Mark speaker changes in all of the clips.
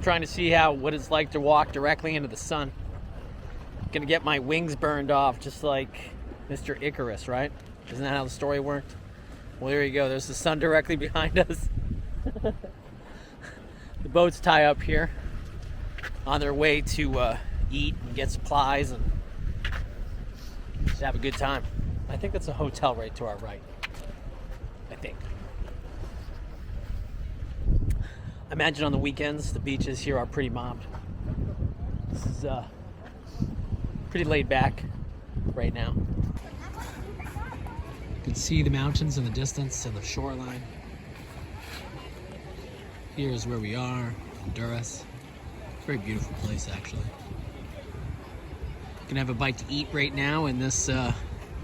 Speaker 1: trying to see what it's like to walk directly into the sun. Gonna get my wings burned off just like Mr. Icarus, right? Isn't that how the story worked? Well, there you go. There's the sun directly behind us. The boats tie up here on their way to eat and get supplies and just have a good time. I think that's a hotel right to our right. I think. I imagine on the weekends the beaches here are pretty mobbed. This is pretty laid back right now. You can see the mountains in the distance and the shoreline. Here's where we are in Durrës. It's a very beautiful place, actually. You can have a bite to eat right now in this,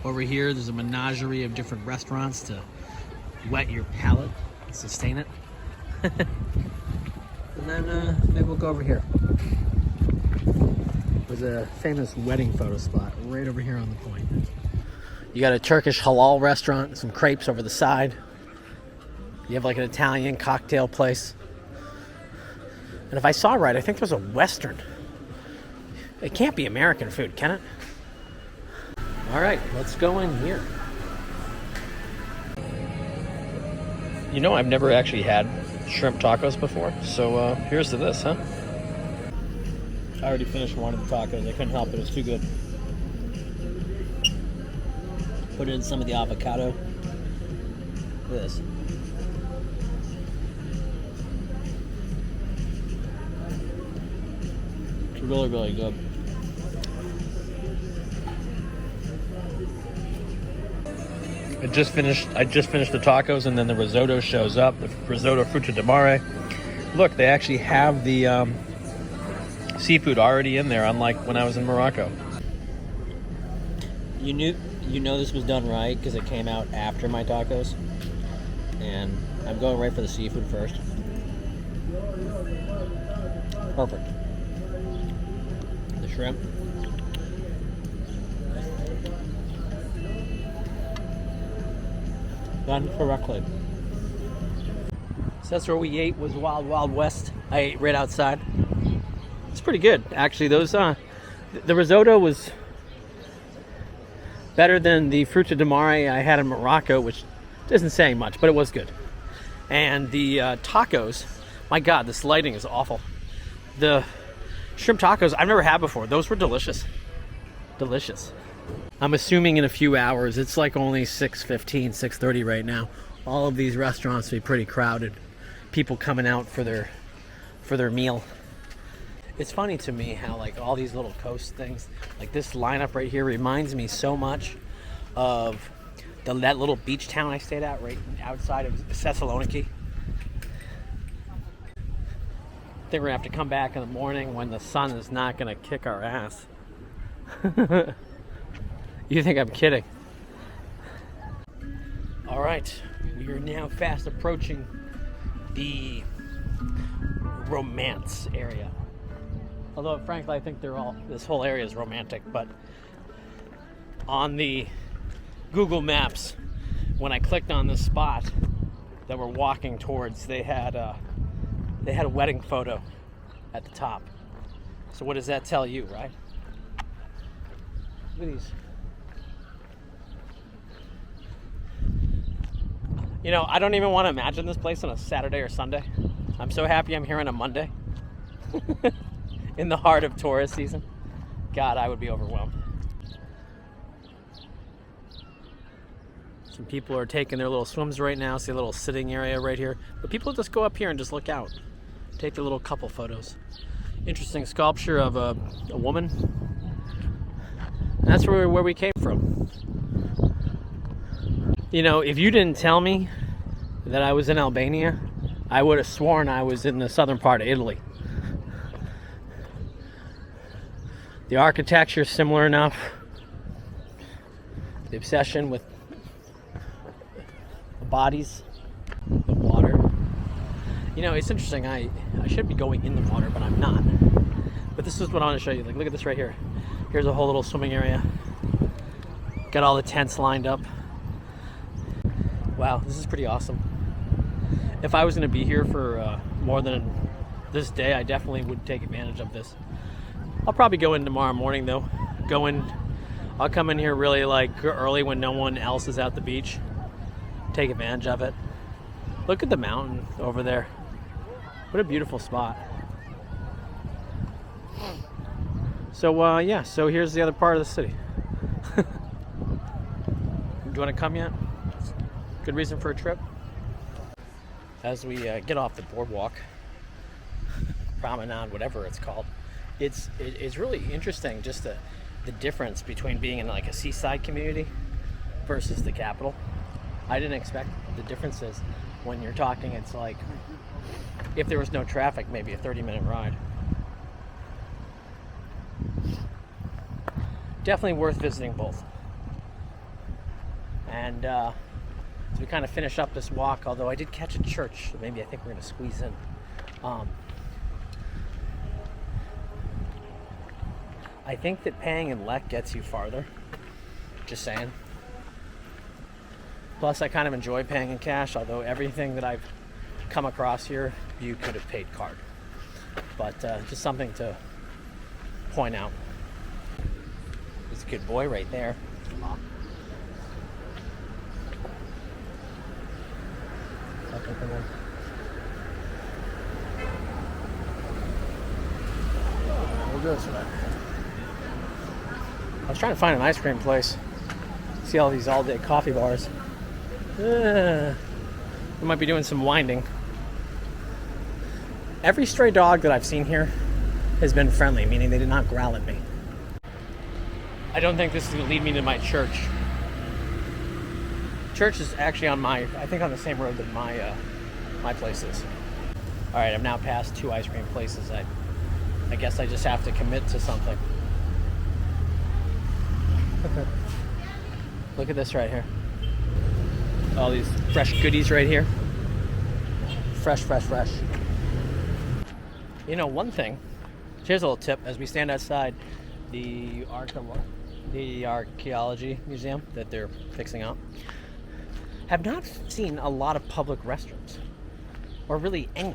Speaker 1: over here, there's a menagerie of different restaurants to whet your palate and sustain it. And then maybe we'll go over here. There's a famous wedding photo spot right over here on the point. You got a Turkish halal restaurant, some crepes over the side. You have like an Italian cocktail place. And if I saw right, I think there's a Western. It can't be American food, can it? All right, let's go in here. You know, I've never actually had shrimp tacos before, so here's to this, huh? I already finished one of the tacos. I couldn't help it. It was too good. Put in some of the avocado. Look at this. It's really, really good. I just finished the tacos, and then the risotto shows up. The risotto frutti di mare. Look, they actually have the seafood already in there, unlike when I was in Morocco. You know this was done right because it came out after my tacos, and I'm going right for the seafood first. Perfect. The shrimp. Done correctly. So that's where we ate, was Wild Wild West. I ate right outside. It's pretty good, actually. Those the risotto was better than the frutti di mare I had in Morocco, which isn't saying much, but it was good. And the tacos, my God, this lighting is awful. The shrimp tacos I've never had before. Those were delicious. Delicious. I'm assuming in a few hours, it's like only 6:15, 6:30 right now. All of these restaurants will be pretty crowded. People coming out for their meal. It's funny to me how like all these little coast things, like this lineup right here reminds me so much of that little beach town I stayed at right outside of Thessaloniki. I think we're gonna have to come back in the morning when the sun is not gonna kick our ass. You think I'm kidding? All right, we are now fast approaching the romance area. Although, frankly, I think this whole area is romantic, but on the Google Maps, when I clicked on this spot that we're walking towards, they had a wedding photo at the top. So what does that tell you, right? Look at these. You know, I don't even want to imagine this place on a Saturday or Sunday. I'm so happy I'm here on a Monday. In the heart of tourist season. God, I would be overwhelmed. Some people are taking their little swims right now. See a little sitting area right here. But people just go up here and just look out. Take their little couple photos. Interesting sculpture of a woman. And that's where we came from. You know, if you didn't tell me that I was in Albania, I would have sworn I was in the southern part of Italy. The architecture is similar enough. The obsession with the bodies, the water. You know, it's interesting. I should be going in the water, but I'm not. But this is what I want to show you. Like, look at this right here. Here's a whole little swimming area. Got all the tents lined up. Wow, this is pretty awesome. If I was going to be here for more than this day, I definitely would take advantage of this. I'll probably go in tomorrow morning though. I'll come in here really like early when no one else is at the beach. Take advantage of it. Look at the mountain over there. What a beautiful spot. So yeah, so here's the other part of the city. Do you want to come yet? Good reason for a trip. As we get off the boardwalk, Promenade, whatever it's called, it's really interesting just the difference between being in like a seaside community versus the capital. I didn't expect the differences. When you're talking, it's like if there was no traffic, maybe a 30-minute ride. Definitely worth visiting both. And as we kind of finish up this walk, although I did catch a church, so maybe I think we're going to squeeze in. I think that paying in Lek gets you farther. Just saying. Plus, I kind of enjoy paying in cash, although everything that I've come across here, you could have paid card. But just something to point out. There's a good boy right there. We'll go this way. I was trying to find an ice cream place. See all these all-day coffee bars. We might be doing some winding. Every stray dog that I've seen here has been friendly, meaning they did not growl at me. I don't think this is going to lead me to my church. Church is actually on I think on the same road that my place is. All right, I've now passed 2 ice cream places. I guess I just have to commit to something. Look at this right here. All these fresh goodies right here. Fresh, fresh, fresh. You know, one thing, here's a little tip. As we stand outside the archaeology museum that they're fixing up, have not seen a lot of public restrooms. Or really any.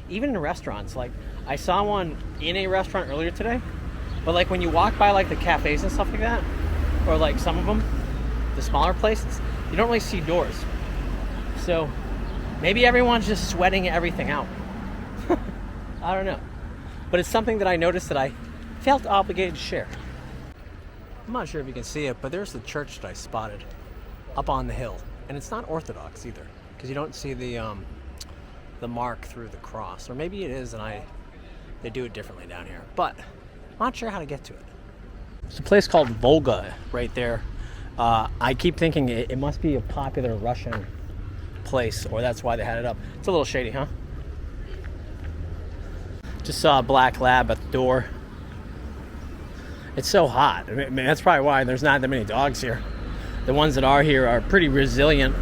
Speaker 1: Even in restaurants. Like, I saw one in a restaurant earlier today, but like when you walk by like the cafes and stuff like that, or like some of them, the smaller places, you don't really see doors. So maybe everyone's just sweating everything out. I don't know. But it's something that I noticed that I felt obligated to share. I'm not sure if you can see it, but there's the church that I spotted up on the hill. And it's not Orthodox either, because you don't see the mark through the cross. Or maybe it is, and they do it differently down here. But I'm not sure how to get to it. There's a place called Volga right there. I keep thinking it must be a popular Russian place, or that's why they had it up. It's a little shady, huh? Just saw a black lab at the door. It's so hot. I mean, that's probably why there's not that many dogs here. The ones that are here are pretty resilient.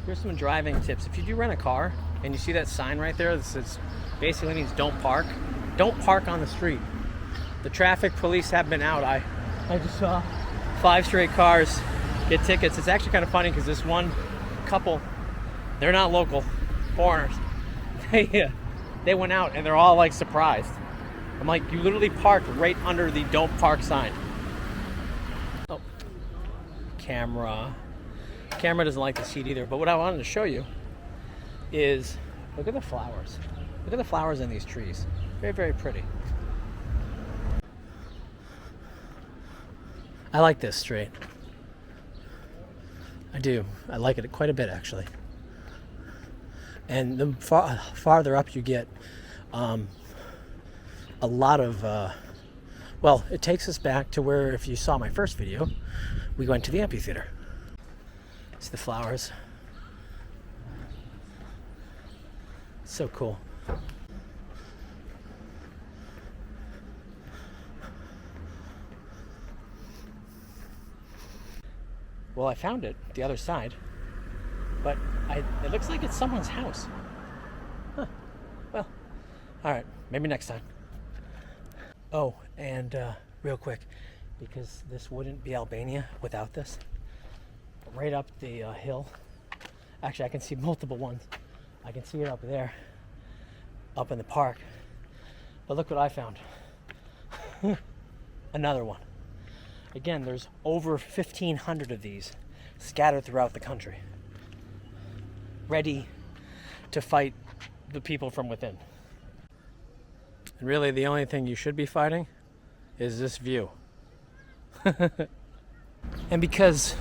Speaker 1: Here's some driving tips. If you do rent a car and you see that sign right there that says basically means don't park on the street. The traffic police have been out. I just saw 5 straight cars get tickets. It's actually kind of funny because this one couple, they're not local, foreigners. They went out and they're all like surprised. I'm like, you literally parked right under the don't park sign. Oh, camera doesn't like this heat either. But what I wanted to show you is, look at the flowers. Look at the flowers in these trees. Very, very pretty. I like this street. I do. I like it quite a bit, actually. And the farther up you get, a lot of, well, it takes us back to where, if you saw my first video, we went to the amphitheater. See the flowers. So cool. Well, I found it, the other side, but it looks like it's someone's house. Huh. Well, all right, maybe next time. Oh, and real quick, because this wouldn't be Albania without this. right up the hill. Actually, I can see multiple ones. I can see it up there, up in the park. But look what I found. Another one. Again, there's over 1,500 of these scattered throughout the country, ready to fight the people from within. And really, the only thing you should be fighting is this view. And because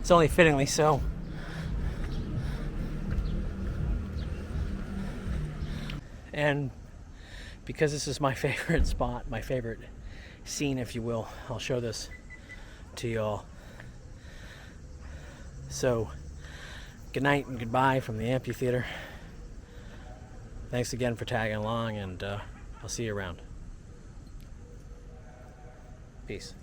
Speaker 1: it's only fittingly so, and because this is my favorite spot, my favorite scene, if you will, I'll show this to y'all. So, good night and goodbye from the amphitheater. Thanks again for tagging along, and I'll see you around. Peace.